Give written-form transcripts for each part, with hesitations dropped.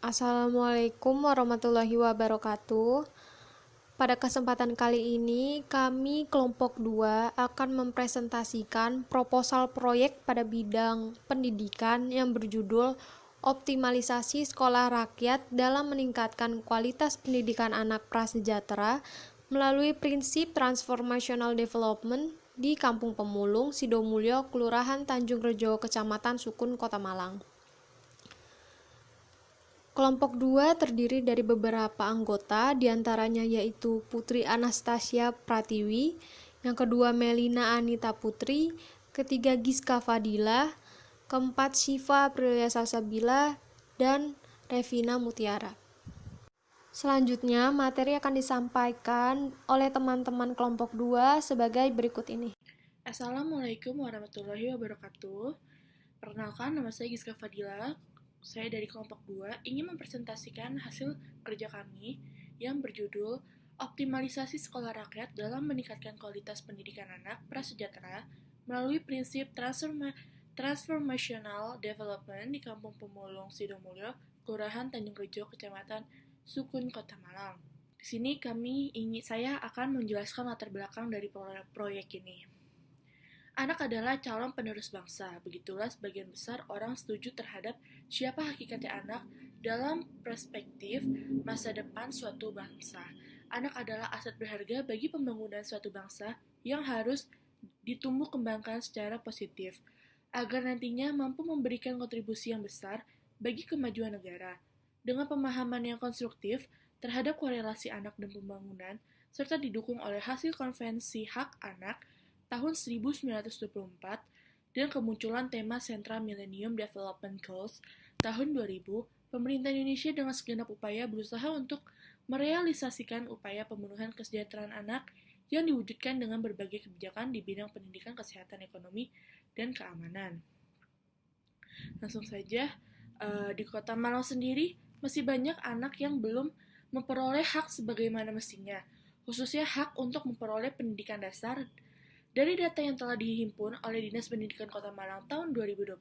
Assalamualaikum warahmatullahi wabarakatuh. Pada kesempatan kali ini, kami kelompok 2 akan mempresentasikan proposal proyek pada bidang pendidikan yang berjudul Optimalisasi Sekolah Rakyat dalam Meningkatkan Kualitas Pendidikan Anak Prasejahtera melalui prinsip Transformational Development di Kampung Pemulung, Sidomulyo, Kelurahan Tanjung Rejo, Kecamatan Sukun, Kota Malang. Kelompok 2 terdiri dari beberapa anggota, diantaranya yaitu Putri Anastasia Pratiwi, yang kedua Melina Anita Putri, ketiga Giska Fadila, keempat Syifa Aprilia Salsabila, dan Revina Mutiara. Selanjutnya, materi akan disampaikan oleh teman-teman kelompok 2 sebagai berikut ini. Assalamualaikum warahmatullahi wabarakatuh. Perkenalkan, nama saya Giska Fadila. Saya dari kelompok 2 ingin mempresentasikan hasil kerja kami yang berjudul Optimalisasi Sekolah Rakyat dalam Meningkatkan Kualitas Pendidikan Anak Prasejahtera melalui prinsip Transformational Development di Kampung Pemulung Sidomulyo, Kelurahan Tanjung Rejo, Kecamatan Sukun, Kota Malang. Di sini saya akan menjelaskan latar belakang dari proyek ini. Anak adalah calon penerus bangsa, begitulah sebagian besar orang setuju terhadap siapa hakikatnya anak dalam perspektif masa depan suatu bangsa. Anak adalah aset berharga bagi pembangunan suatu bangsa yang harus ditumbuh kembangkan secara positif, agar nantinya mampu memberikan kontribusi yang besar bagi kemajuan negara. Dengan pemahaman yang konstruktif terhadap korelasi anak dan pembangunan, serta didukung oleh hasil konvensi hak anak tahun 1924 dan kemunculan tema Sentra Millennium Development Goals tahun 2000, pemerintah Indonesia dengan segenap upaya berusaha untuk merealisasikan upaya pemenuhan kesejahteraan anak yang diwujudkan dengan berbagai kebijakan di bidang pendidikan, kesehatan, ekonomi, dan keamanan. Langsung saja, di Kota Malang sendiri masih banyak anak yang belum memperoleh hak sebagaimana mestinya, khususnya hak untuk memperoleh pendidikan dasar. Dari data yang telah dihimpun oleh Dinas Pendidikan Kota Malang tahun 2020,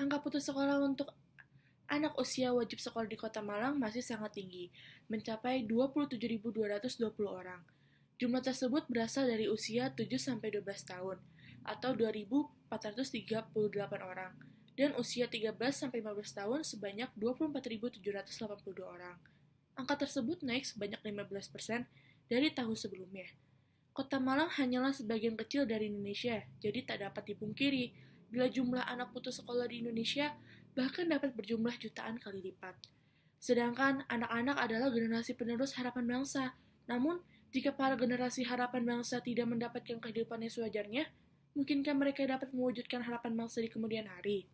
angka putus sekolah untuk anak usia wajib sekolah di Kota Malang masih sangat tinggi, mencapai 27.220 orang. Jumlah tersebut berasal dari usia 7-12 tahun, atau 2.438 orang, dan usia 13-15 tahun sebanyak 24.782 orang. Angka tersebut naik sebanyak 15% dari tahun sebelumnya. Kota Malang hanyalah sebagian kecil dari Indonesia, jadi tak dapat dipungkiri bila jumlah anak putus sekolah di Indonesia bahkan dapat berjumlah jutaan kali lipat. Sedangkan anak-anak adalah generasi penerus harapan bangsa. Namun, jika para generasi harapan bangsa tidak mendapatkan kehidupan yang sewajarnya, mungkinkah mereka dapat mewujudkan harapan bangsa di kemudian hari?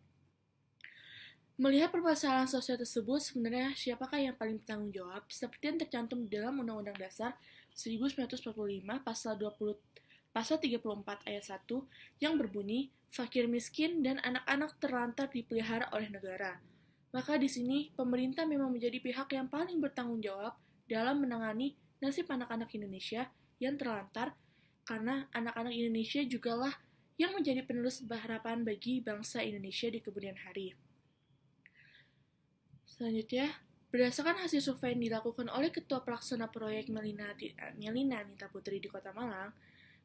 Melihat permasalahan sosial tersebut, sebenarnya siapakah yang paling bertanggung jawab? Seperti yang tercantum di dalam Undang-Undang Dasar 1945 pasal 34 ayat 1 yang berbunyi, fakir miskin dan anak-anak terlantar dipelihara oleh negara. Maka di sini pemerintah memang menjadi pihak yang paling bertanggung jawab dalam menangani nasib anak-anak Indonesia yang terlantar, karena anak-anak Indonesia jugalah yang menjadi penerus harapan bagi bangsa Indonesia di kemudian hari. Selanjutnya, berdasarkan hasil survei yang dilakukan oleh Ketua Pelaksana Proyek Melina Anita Putri di Kota Malang,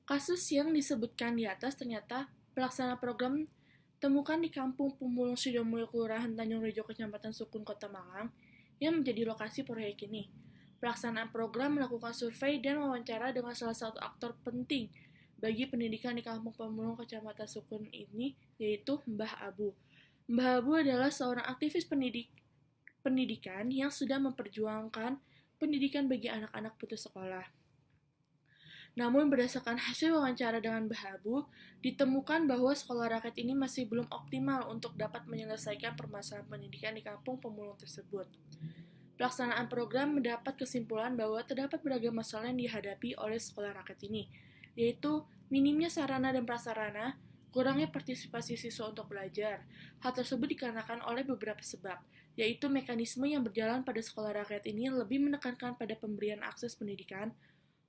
kasus yang disebutkan di atas ternyata pelaksana program temukan di Kampung Pemulung Sidomulyo, Kelurahan Tanjung Rejo, Kecamatan Sukun, Kota Malang, yang menjadi lokasi proyek ini. Pelaksanaan program melakukan survei dan wawancara dengan salah satu aktor penting bagi pendidikan di Kampung Pemulung Kecamatan Sukun ini, yaitu Mbah Abu. Mbah Abu adalah seorang aktivis pendidikan yang sudah memperjuangkan pendidikan bagi anak-anak putus sekolah. Namun berdasarkan hasil wawancara dengan Mbah Abu, ditemukan bahwa sekolah rakyat ini masih belum optimal untuk dapat menyelesaikan permasalahan pendidikan di kampung pemulung tersebut. Pelaksanaan program mendapat kesimpulan bahwa terdapat beragam masalah yang dihadapi oleh sekolah rakyat ini, yaitu minimnya sarana dan prasarana, kurangnya partisipasi siswa untuk belajar. Hal tersebut dikarenakan oleh beberapa sebab, yaitu mekanisme yang berjalan pada sekolah rakyat ini lebih menekankan pada pemberian akses pendidikan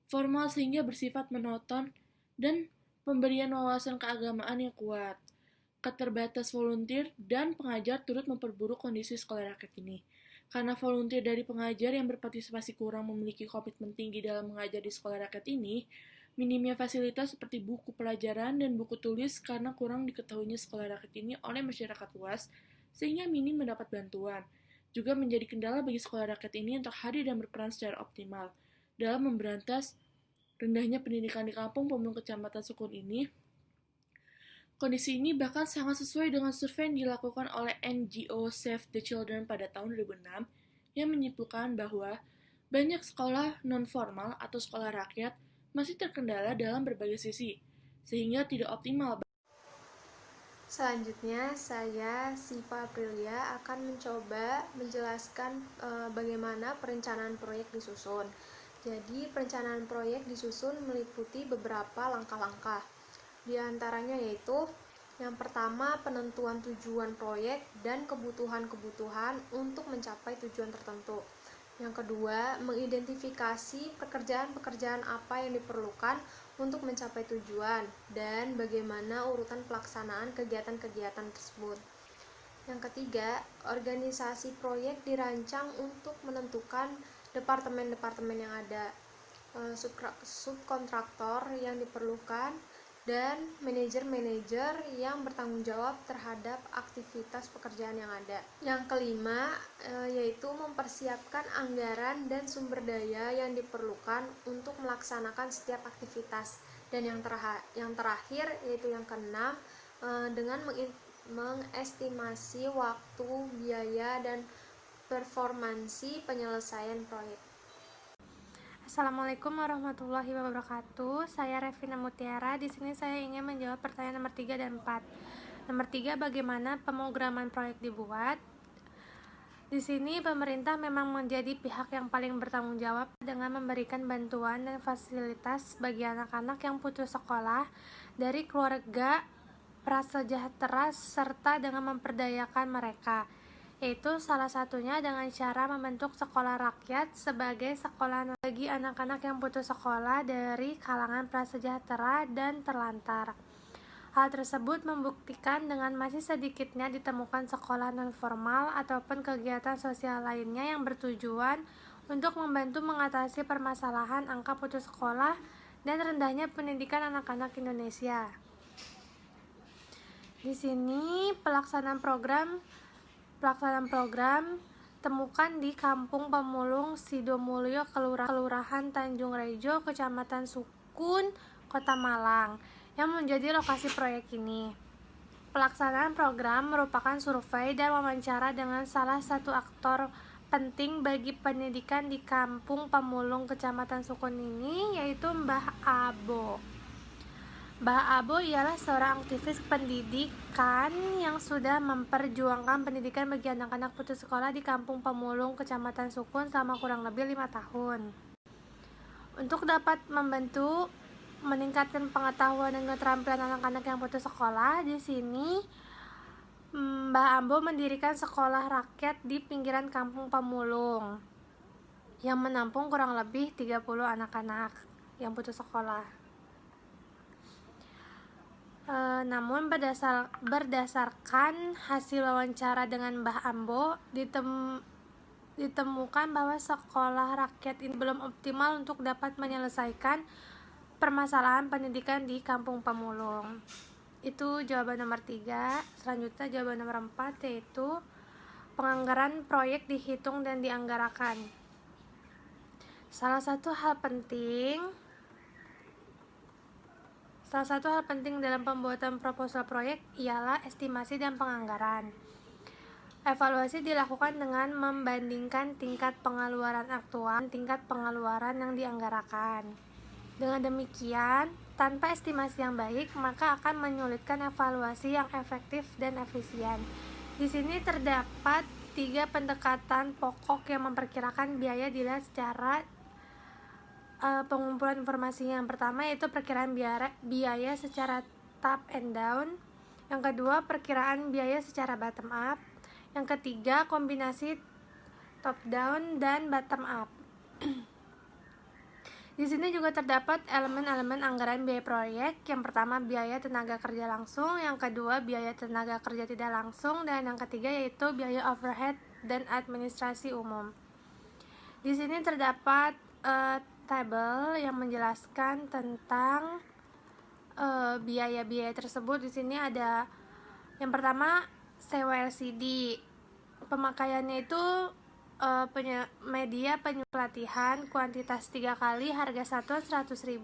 formal sehingga bersifat monoton dan pemberian wawasan keagamaan yang kuat. Keterbatas volunteer dan pengajar turut memperburuk kondisi sekolah rakyat ini. Karena volunteer dari pengajar yang berpartisipasi kurang memiliki komitmen tinggi dalam mengajar di sekolah rakyat ini, minimnya fasilitas seperti buku pelajaran dan buku tulis karena kurang diketahuinya sekolah rakyat ini oleh masyarakat luas, sehingga minim mendapat bantuan. Juga menjadi kendala bagi sekolah rakyat ini untuk hadir dan berperan secara optimal dalam memberantas rendahnya pendidikan di kampung pemulung kecamatan Sukun ini. Kondisi ini bahkan sangat sesuai dengan survei yang dilakukan oleh NGO Save the Children pada tahun 2006 yang menyimpulkan bahwa banyak sekolah non-formal atau sekolah rakyat masih terkendala dalam berbagai sisi, sehingga tidak optimal. Selanjutnya, saya, Siva Aprilia, akan mencoba menjelaskan bagaimana perencanaan proyek disusun. Jadi, perencanaan proyek disusun meliputi beberapa langkah-langkah. Di antaranya yaitu yang pertama, penentuan tujuan proyek dan kebutuhan-kebutuhan untuk mencapai tujuan tertentu. Yang kedua, mengidentifikasi pekerjaan-pekerjaan apa yang diperlukan untuk mencapai tujuan dan bagaimana urutan pelaksanaan kegiatan-kegiatan tersebut. Yang ketiga, organisasi proyek dirancang untuk menentukan departemen-departemen yang ada, subkontraktor yang diperlukan, dan manajer-manajer yang bertanggung jawab terhadap aktivitas pekerjaan yang ada. Yang kelima, yaitu mempersiapkan anggaran dan sumber daya yang diperlukan untuk melaksanakan setiap aktivitas. Dan yang terakhir, yaitu yang keenam, dengan mengestimasi waktu, biaya, dan performansi penyelesaian proyek. Assalamualaikum warahmatullahi wabarakatuh. Saya Revina Mutiara. Di sini saya ingin menjawab pertanyaan nomor 3 dan 4. Nomor 3, bagaimana pemrograman proyek dibuat? Di sini pemerintah memang menjadi pihak yang paling bertanggung jawab dengan memberikan bantuan dan fasilitas bagi anak-anak yang putus sekolah dari keluarga prasejahtera serta dengan memperdayakan mereka, yaitu salah satunya dengan cara membentuk sekolah rakyat sebagai sekolah bagi anak-anak yang putus sekolah dari kalangan prasejahtera dan terlantar. Hal tersebut membuktikan dengan masih sedikitnya ditemukan sekolah non-formal ataupun kegiatan sosial lainnya yang bertujuan untuk membantu mengatasi permasalahan angka putus sekolah dan rendahnya pendidikan anak-anak Indonesia. Di sini pelaksanaan program temukan di Kampung Pemulung Sidomulyo, Kelurahan Tanjung Rejo, Kecamatan Sukun, Kota Malang, yang menjadi lokasi proyek ini. Pelaksanaan program merupakan survei dan wawancara dengan salah satu aktor penting bagi pendidikan di Kampung Pemulung Kecamatan Sukun ini, yaitu Mbah Abo. Mbah Abo ialah seorang aktivis pendidikan yang sudah memperjuangkan pendidikan bagi anak-anak putus sekolah di Kampung Pemulung, Kecamatan Sukun selama kurang lebih 5 tahun. Untuk dapat membantu meningkatkan pengetahuan dan keterampilan anak-anak yang putus sekolah, di sini Mbah Abo mendirikan sekolah rakyat di pinggiran Kampung Pemulung yang menampung kurang lebih 30 anak-anak yang putus sekolah. Namun berdasarkan hasil wawancara dengan Mbah Ambo, ditemukan bahwa sekolah rakyat ini belum optimal untuk dapat menyelesaikan permasalahan pendidikan di Kampung Pemulung. Itu jawaban nomor 3. Selanjutnya jawaban nomor 4, yaitu penganggaran proyek dihitung dan dianggarkan. Salah satu hal penting dalam pembuatan proposal proyek ialah estimasi dan penganggaran. Evaluasi dilakukan dengan membandingkan tingkat pengeluaran aktual dan tingkat pengeluaran yang dianggarkan. Dengan demikian, tanpa estimasi yang baik, maka akan menyulitkan evaluasi yang efektif dan efisien. Di sini terdapat 3 pendekatan pokok yang memperkirakan biaya dilihat secara pengumpulan informasi. Yang pertama yaitu perkiraan biaya secara top and down. Yang kedua, perkiraan biaya secara bottom up. Yang ketiga, kombinasi top down dan bottom up. Di sini juga terdapat elemen-elemen anggaran biaya proyek. Yang pertama, biaya tenaga kerja langsung. Yang kedua, biaya tenaga kerja tidak langsung. Dan yang ketiga yaitu biaya overhead dan administrasi umum. Di sini terdapat tabel yang menjelaskan tentang biaya-biaya tersebut. Di sini ada yang pertama sewa LCD. Pemakaiannya itu media pelatihan, kuantitas 3 kali, harga satuan 100.000,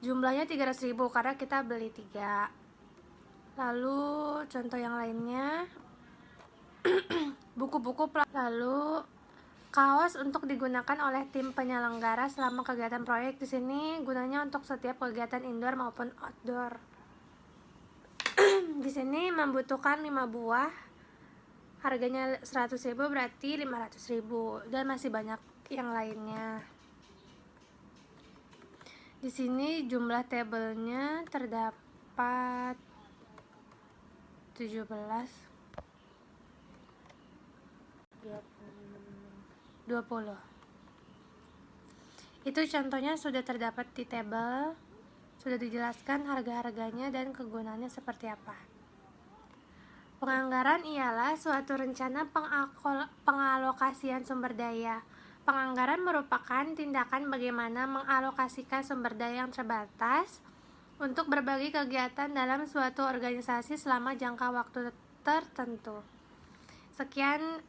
jumlahnya 300.000 karena kita beli 3. Lalu contoh yang lainnya buku-buku, lalu kaos untuk digunakan oleh tim penyelenggara selama kegiatan proyek. Di sini gunanya untuk setiap kegiatan indoor maupun outdoor. Di sini membutuhkan 5 buah. Harganya 100.000 berarti 500.000 dan masih banyak yang lainnya. Di sini jumlah tabelnya terdapat 17, 20. Itu contohnya sudah terdapat di tabel, sudah dijelaskan harga-harganya dan kegunaannya seperti apa. Penganggaran ialah suatu rencana pengalokasian sumber daya. Penganggaran merupakan tindakan bagaimana mengalokasikan sumber daya yang terbatas untuk berbagai kegiatan dalam suatu organisasi selama jangka waktu tertentu. Sekian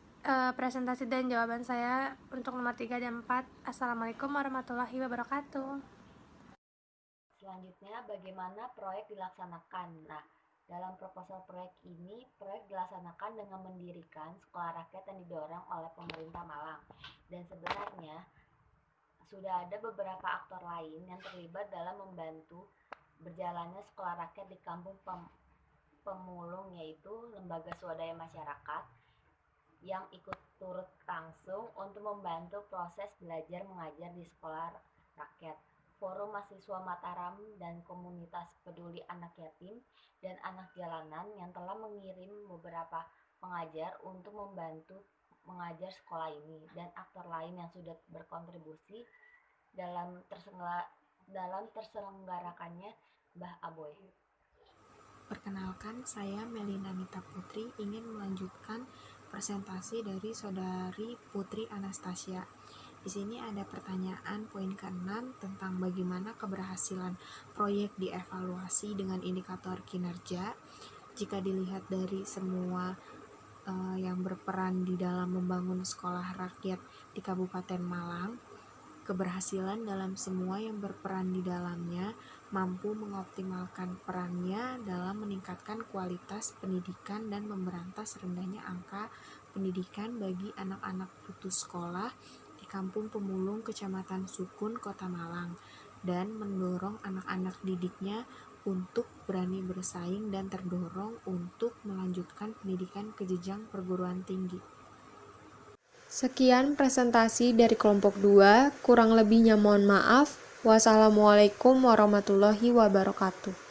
presentasi dan jawaban saya untuk nomor 3 dan 4. Assalamualaikum warahmatullahi wabarakatuh. Selanjutnya, bagaimana proyek dilaksanakan? Nah, dalam proposal proyek ini, proyek dilaksanakan dengan mendirikan sekolah rakyat yang didorong oleh pemerintah Malang. Dan sebenarnya, sudah ada beberapa aktor lain yang terlibat dalam membantu berjalannya sekolah rakyat di kampung Pemulung, yaitu lembaga swadaya masyarakat yang ikut turut langsung untuk membantu proses belajar mengajar di sekolah rakyat. Forum Mahasiswa Mataram dan komunitas peduli anak yatim dan anak jalanan yang telah mengirim beberapa pengajar untuk membantu mengajar sekolah ini, dan aktor lain yang sudah berkontribusi dalam terselenggarakannya Mbah Aboy. Perkenalkan, saya Melina Nita Putri ingin melanjutkan presentasi dari Saudari Putri Anastasia. Di sini ada pertanyaan poin ke-6 tentang bagaimana keberhasilan proyek dievaluasi dengan indikator kinerja. Jika dilihat dari semua yang berperan di dalam membangun sekolah rakyat di Kabupaten Malang, keberhasilan dalam semua yang berperan di dalamnya mampu mengoptimalkan perannya dalam meningkatkan kualitas pendidikan dan memberantas rendahnya angka pendidikan bagi anak-anak putus sekolah di Kampung Pemulung, Kecamatan Sukun, Kota Malang, dan mendorong anak-anak didiknya untuk berani bersaing dan terdorong untuk melanjutkan pendidikan ke jenjang perguruan tinggi. Sekian presentasi dari kelompok 2, kurang lebihnya mohon maaf. Wassalamualaikum warahmatullahi wabarakatuh.